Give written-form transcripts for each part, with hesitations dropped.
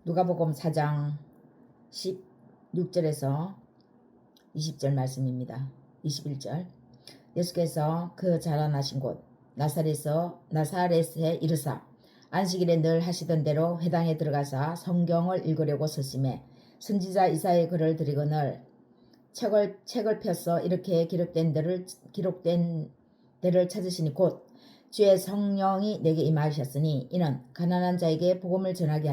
누가복음 4장 16절에서 20절 말씀입니다. 21절. 예수께서 그 자라나신 곳 나사렛에 이르사 안식일에 늘 하시던 대로 회당에 들어가사 성경을 읽으려고 서심해 선지자 이사야의 글을 들이거늘 책을 펴서 이렇게 기록된 데를 찾으시니 곧 주의 성령이 내게 임하셨으니 이는 가난한 자에게 복음을 전하게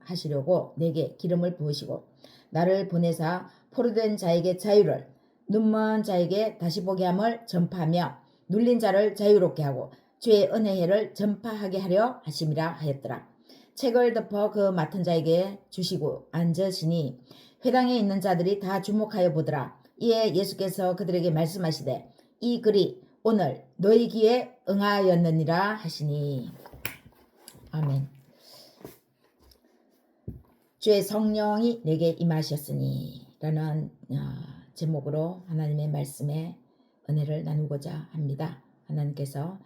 하시려고 내게 기름을 부으시고 나를 보내사 포로된 자에게 자유를 눈먼 자에게 다시 보게 함을 전파하며 눌린 자를 자유롭게 하고 주의 은혜를 전파하게 하려 하심이라 하였더라. 책을 덮어 그 맡은 자에게 주시고 앉으시니 회당에 있는 자들이 다 주목하여 보더라. 이에 예수께서 그들에게 말씀하시되 이 글이 오늘 너희 귀에 응하였느니라 하시니. 아멘. 주의 성령이 내게 임하셨으니 라는 제목으로 하나님의 말씀에 은혜를 나누고자 합니다. 하나님께서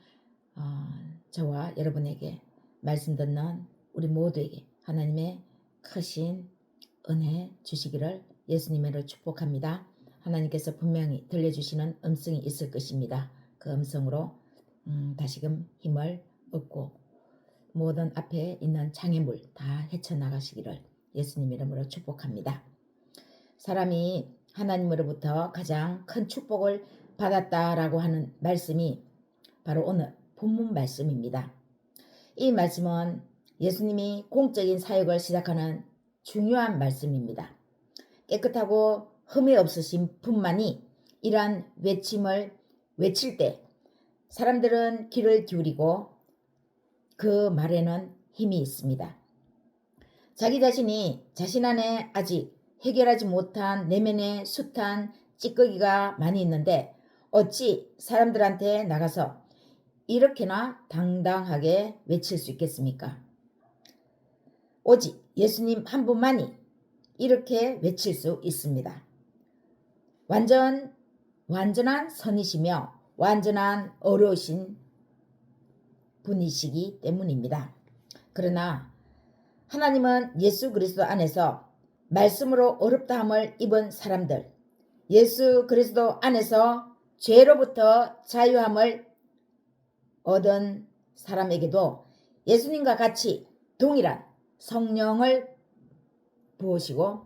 저와 여러분에게 말씀 듣는 우리 모두에게 하나님의 크신 은혜 주시기를 예수님으로 축복합니다. 하나님께서 분명히 들려주시는 음성이 있을 것입니다. 그 음성으로 다시금 힘을 얻고 모든 앞에 있는 장애물 다 헤쳐나가시기를 예수님 이름으로 축복합니다. 사람이 하나님으로부터 가장 큰 축복을 받았다라고 하는 말씀이 바로 오늘 본문 말씀입니다. 이 말씀은 예수님이 공적인 사역을 시작하는 중요한 말씀입니다. 깨끗하고 흠이 없으신 분만이 이러한 외침을 외칠 때 사람들은 귀를 기울이고 그 말에는 힘이 있습니다. 자기 자신이 자신 안에 아직 해결하지 못한 내면의 숱한 찌꺼기가 많이 있는데 어찌 사람들한테 나가서 이렇게나 당당하게 외칠 수 있겠습니까? 오직 예수님 한 분만이 이렇게 외칠 수 있습니다. 완전한 선이시며 완전한 어려우신 분이시기 때문입니다. 그러나 하나님은 예수 그리스도 안에서 말씀으로 어렵다함을 입은 사람들, 예수 그리스도 안에서 죄로부터 자유함을 얻은 사람에게도 예수님과 같이 동일한 성령을 부으시고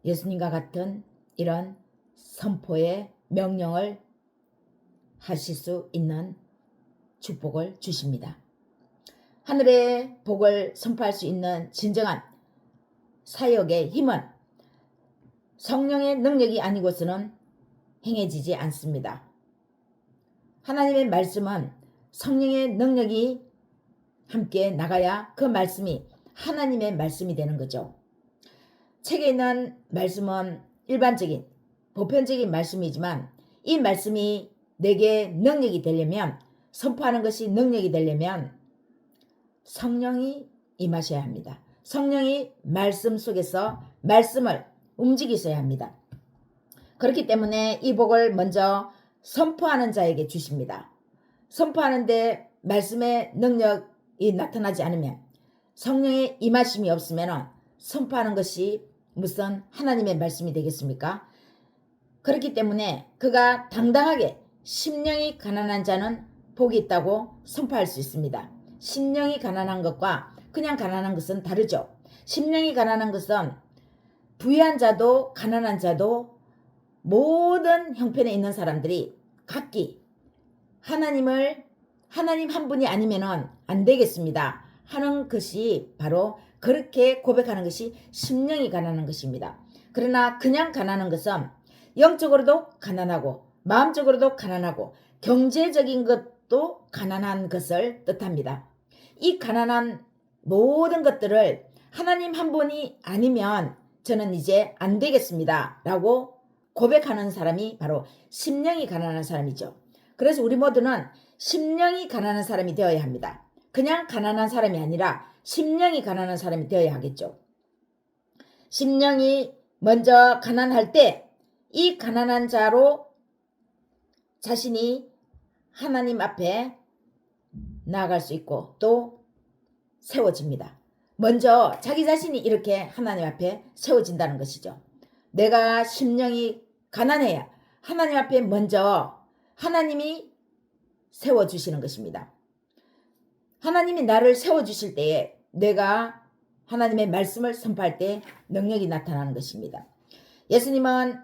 예수님과 같은 이런 선포의 명령을 하실 수 있는 축복을 주십니다. 하늘의 복을 선포할 수 있는 진정한 사역의 힘은 성령의 능력이 아니고서는 행해지지 않습니다. 하나님의 말씀은 성령의 능력이 함께 나가야 그 말씀이 하나님의 말씀이 되는 거죠. 책에 있는 말씀은 일반적인 보편적인 말씀이지만 이 말씀이 내게 능력이 되려면 선포하는 것이 능력이 되려면 성령이 임하셔야 합니다. 성령이 말씀 속에서 말씀을 움직이셔야 합니다. 그렇기 때문에 이 복을 먼저 선포하는 자에게 주십니다. 선포하는데 말씀의 능력이 나타나지 않으면 성령의 임하심이 없으면 선포하는 것이 무슨 하나님의 말씀이 되겠습니까? 그렇기 때문에 그가 당당하게 심령이 가난한 자는 복이 있다고 선포할 수 있습니다. 심령이 가난한 것과 그냥 가난한 것은 다르죠. 심령이 가난한 것은 부유한 자도 가난한 자도 모든 형편에 있는 사람들이 각기 하나님 한 분이 아니면 안 되겠습니다 하는 것이 바로 그렇게 고백하는 것이 심령이 가난한 것입니다. 그러나 그냥 가난한 것은 영적으로도 가난하고 마음적으로도 가난하고 경제적인 것도 가난한 것을 뜻합니다. 이 가난한 모든 것들을 하나님 한 분이 아니면 저는 이제 안 되겠습니다 라고 고백하는 사람이 바로 심령이 가난한 사람이죠. 그래서 우리 모두는 심령이 가난한 사람이 되어야 합니다. 그냥 가난한 사람이 아니라 심령이 가난한 사람이 되어야 하겠죠. 심령이 먼저 가난할 때 이 가난한 자로 자신이 하나님 앞에 나아갈 수 있고 또 세워집니다. 먼저 자기 자신이 이렇게 하나님 앞에 세워진다는 것이죠. 내가 심령이 가난해야 하나님 앞에 먼저 하나님이 세워주시는 것입니다. 하나님이 나를 세워주실 때에 내가 하나님의 말씀을 선포할 때 능력이 나타나는 것입니다. 예수님은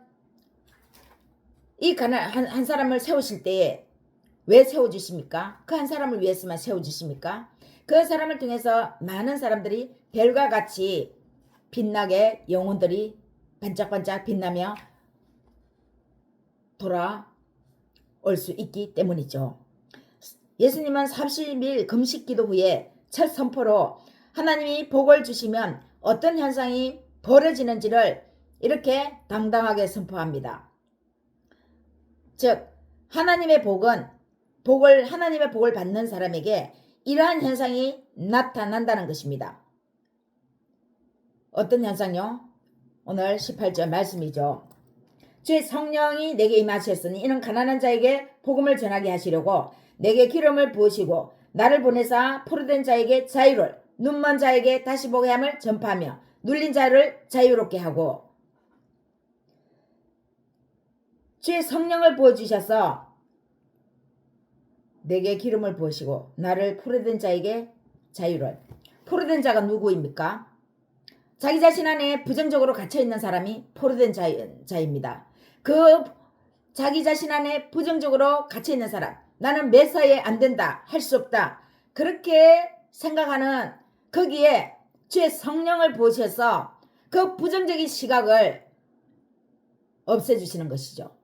이 한 사람을 세우실 때에 왜 세워주십니까? 그 한 사람을 위해서만 세워주십니까? 그 사람을 통해서 많은 사람들이 별과 같이 빛나게 영혼들이 반짝반짝 빛나며 돌아올 수 있기 때문이죠. 예수님은 30일 금식 기도 후에 첫 선포로 하나님이 복을 주시면 어떤 현상이 벌어지는지를 이렇게 당당하게 선포합니다. 즉 하나님의 복을 받는 사람에게 이러한 현상이 나타난다는 것입니다. 어떤 현상요? 오늘 18절 말씀이죠. 주의 성령이 내게 임하셨으니 이는 가난한 자에게 복음을 전하게 하시려고 내게 기름을 부으시고 나를 보내사 포로된 자에게 자유를, 눈먼 자에게 다시 보게 함을 전파하며 눌린 자를 자유롭게 하고, 주의 성령을 부어주셔서 내게 기름을 부으시고 나를 포로된 자에게 자유를. 포로된 자가 누구입니까? 자기 자신 안에 부정적으로 갇혀있는 사람이 포로된 자입니다. 그 자기 자신 안에 부정적으로 갇혀있는 사람, 나는 매사에 안 된다, 할 수 없다, 그렇게 생각하는 거기에 주의 성령을 부으셔서 그 부정적인 시각을 없애주시는 것이죠.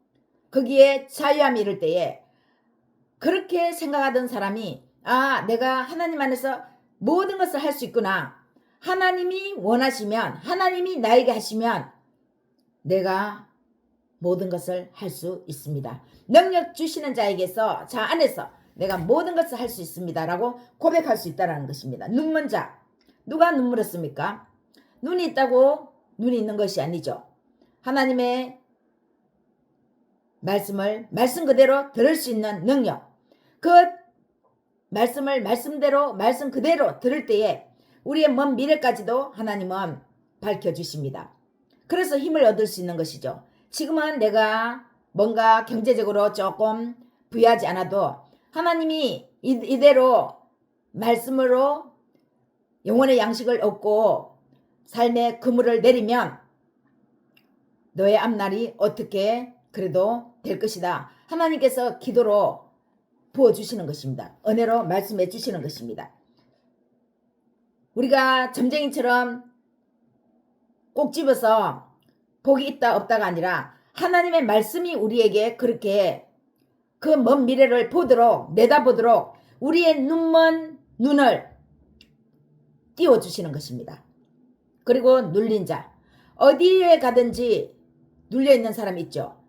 거기에 자유함이 이를 때에 그렇게 생각하던 사람이 내가 하나님 안에서 모든 것을 할 수 있구나. 하나님이 원하시면, 하나님이 나에게 하시면 내가 모든 것을 할 수 있습니다. 능력 주시는 자에게서, 자 안에서 내가 모든 것을 할 수 있습니다 라고 고백할 수 있다는 것입니다. 눈먼 자, 누가 눈물었습니까? 눈이 있다고 눈이 있는 것이 아니죠. 하나님의 말씀을 말씀 그대로 들을 수 있는 능력, 그 말씀을 말씀 그대로 들을 때에 우리의 먼 미래까지도 하나님은 밝혀주십니다. 그래서 힘을 얻을 수 있는 것이죠. 지금은 내가 뭔가 경제적으로 조금 부유하지 않아도 하나님이 이대로 말씀으로 영혼의 양식을 얻고 삶의 그물을 내리면 너의 앞날이 어떻게 그래도 될 것이다. 하나님께서 기도로 부어주시는 것입니다. 은혜로 말씀해 주시는 것입니다. 우리가 점쟁이처럼 꼭 집어서 복이 있다 없다가 아니라 하나님의 말씀이 우리에게 그렇게 그 먼 미래를 보도록, 내다보도록 우리의 눈을 띄워주시는 것입니다. 그리고 눌린 자, 어디에 가든지 눌려있는 사람이 있죠.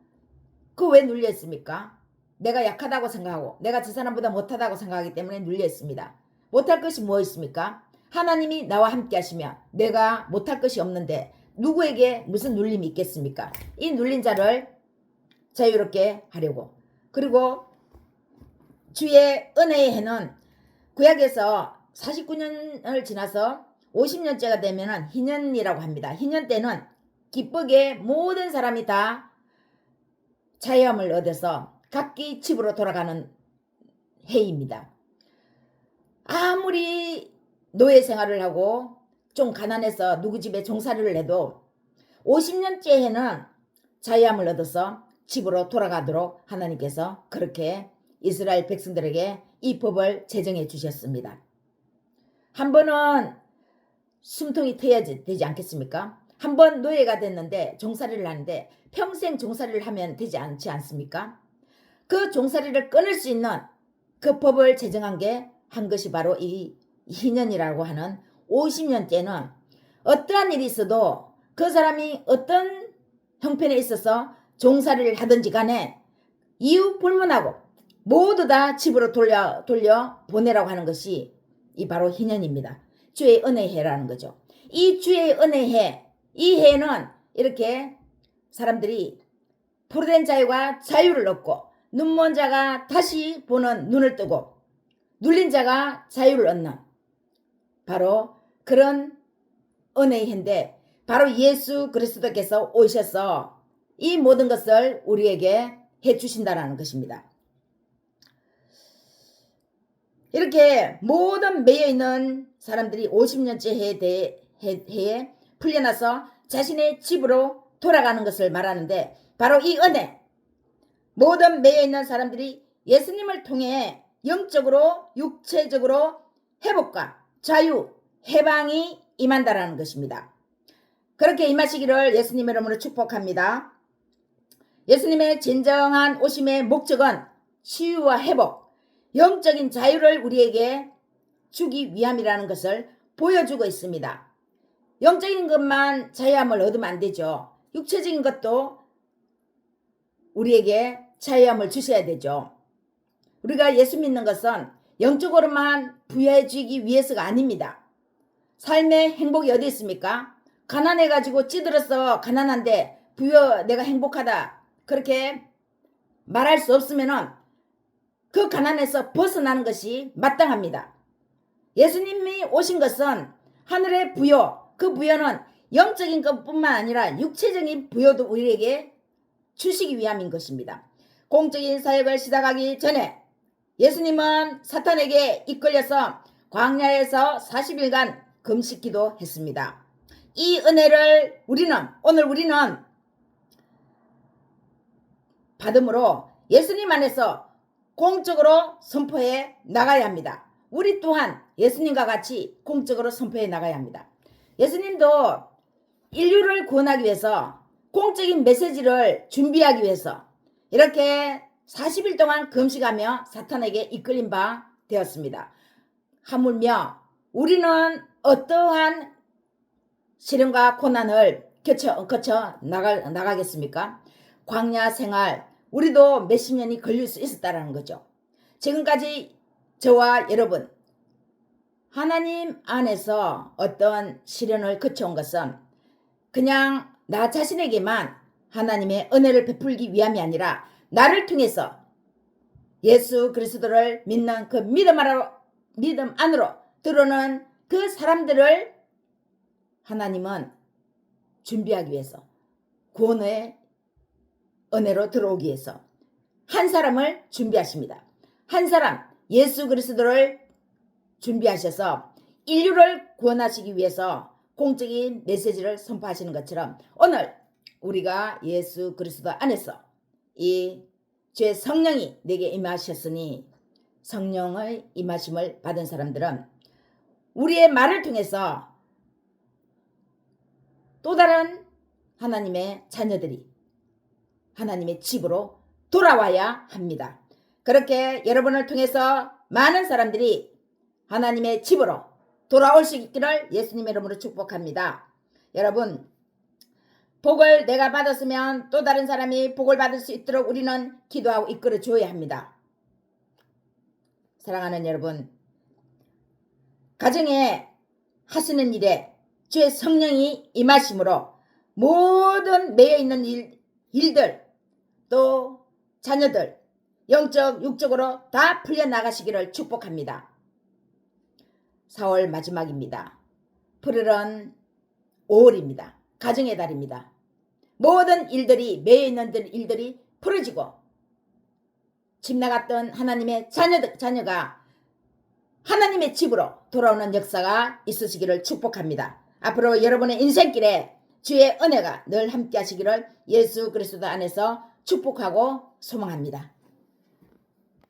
그 왜 눌려있습니까? 내가 약하다고 생각하고 내가 저 사람보다 못하다고 생각하기 때문에 눌려있습니다. 못할 것이 뭐 있습니까? 하나님이 나와 함께 하시면 내가 못할 것이 없는데 누구에게 무슨 눌림이 있겠습니까? 이 눌린 자를 자유롭게 하려고. 그리고 주의 은혜의 해는 구약에서 49년을 지나서 50년째가 되면 희년이라고 합니다. 희년 때는 기쁘게 모든 사람이 다 자유함을 얻어서 각기 집으로 돌아가는 해입니다. 아무리 노예 생활을 하고 좀 가난해서 누구 집에 종살이를 해도 50년째 해는 자유함을 얻어서 집으로 돌아가도록 하나님께서 그렇게 이스라엘 백성들에게 이 법을 제정해 주셨습니다. 한 번은 숨통이 트여야 되지 않겠습니까? 한 번 노예가 됐는데 종살이를 하는데 평생 종살이를 하면 되지 않지 않습니까? 그 종살이를 끊을 수 있는 그 법을 제정한 게 한 것이 바로 이 희년이라고 하는 50년째는 어떠한 일이 있어도 그 사람이 어떤 형편에 있어서 종살이를 하든지 간에 이유 불문하고 모두 다 집으로 돌려 보내라고 하는 것이 이 바로 희년입니다. 주의 은혜해라는 거죠. 이 주의 은혜해, 이 해는 이렇게 사람들이 포로된 자유가 자유를 얻고 눈먼 자가 다시 보는 눈을 뜨고 눌린 자가 자유를 얻는 바로 그런 은혜의 해인데 바로 예수 그리스도께서 오셔서 이 모든 것을 우리에게 해주신다라는 것입니다. 이렇게 모든 매여있는 사람들이 50년째 해에 풀려나서 자신의 집으로 돌아가는 것을 말하는데 바로 이 은혜, 모든 매여있는 사람들이 예수님을 통해 영적으로 육체적으로 회복과 자유, 해방이 임한다라는 것입니다. 그렇게 임하시기를 예수님의 이름으로 축복합니다. 예수님의 진정한 오심의 목적은 치유와 회복, 영적인 자유를 우리에게 주기 위함이라는 것을 보여주고 있습니다. 영적인 것만 자유함을 얻으면 안 되죠. 육체적인 것도 우리에게 자유함을 주셔야 되죠. 우리가 예수 믿는 것은 영적으로만 부유해지기 위해서가 아닙니다. 삶의 행복이 어디 있습니까? 가난해가지고 찌들어서 가난한데 내가 행복하다 그렇게 말할 수 없으면은 그 가난에서 벗어나는 것이 마땅합니다. 예수님이 오신 것은 하늘의 부요, 그 부요는 영적인 것뿐만 아니라 육체적인 부요도 우리에게 주시기 위함인 것입니다. 공적인 사역을 시작하기 전에 예수님은 사탄에게 이끌려서 광야에서 40일간 금식기도 했습니다. 이 은혜를 오늘 우리는 받음으로 예수님 안에서 공적으로 선포해 나가야 합니다. 우리 또한 예수님과 같이 공적으로 선포해 나가야 합니다. 예수님도 인류를 구원하기 위해서 공적인 메시지를 준비하기 위해서 이렇게 40일 동안 금식하며 사탄에게 이끌린 바 되었습니다. 하물며 우리는 어떠한 시련과 고난을 거쳐 나가겠습니까? 광야 생활, 우리도 몇십 년이 걸릴 수 있었다는 거죠. 지금까지 저와 여러분, 하나님 안에서 어떤 시련을 거쳐온 것은 그냥 나 자신에게만 하나님의 은혜를 베풀기 위함이 아니라 나를 통해서 예수 그리스도를 믿는 그 믿음 안으로 들어오는 그 사람들을 하나님은 준비하기 위해서 구원의 은혜로 들어오기 위해서 한 사람을 준비하십니다. 한 사람 예수 그리스도를 준비하셔서 인류를 구원하시기 위해서 공적인 메시지를 선포하시는 것처럼 오늘 우리가 예수 그리스도 안에서 이 주의 성령이 내게 임하셨으니 성령의 임하심을 받은 사람들은 우리의 말을 통해서 또 다른 하나님의 자녀들이 하나님의 집으로 돌아와야 합니다. 그렇게 여러분을 통해서 많은 사람들이 하나님의 집으로 돌아올 수 있기를 예수님의 이름으로 축복합니다. 여러분, 복을 내가 받았으면 또 다른 사람이 복을 받을 수 있도록 우리는 기도하고 이끌어 줘야 합니다. 사랑하는 여러분, 가정에 하시는 일에 주의 성령이 임하심으로 모든 매여있는 일들 또 자녀들 영적 육적으로 다 풀려나가시기를 축복합니다. 4월 마지막입니다. 8월은 5월입니다. 가정의 달입니다. 모든 일들이 매여있는 일들이 풀어지고 집 나갔던 하나님의 자녀가 하나님의 집으로 돌아오는 역사가 있으시기를 축복합니다. 앞으로 여러분의 인생길에 주의 은혜가 늘 함께 하시기를 예수 그리스도 안에서 축복하고 소망합니다.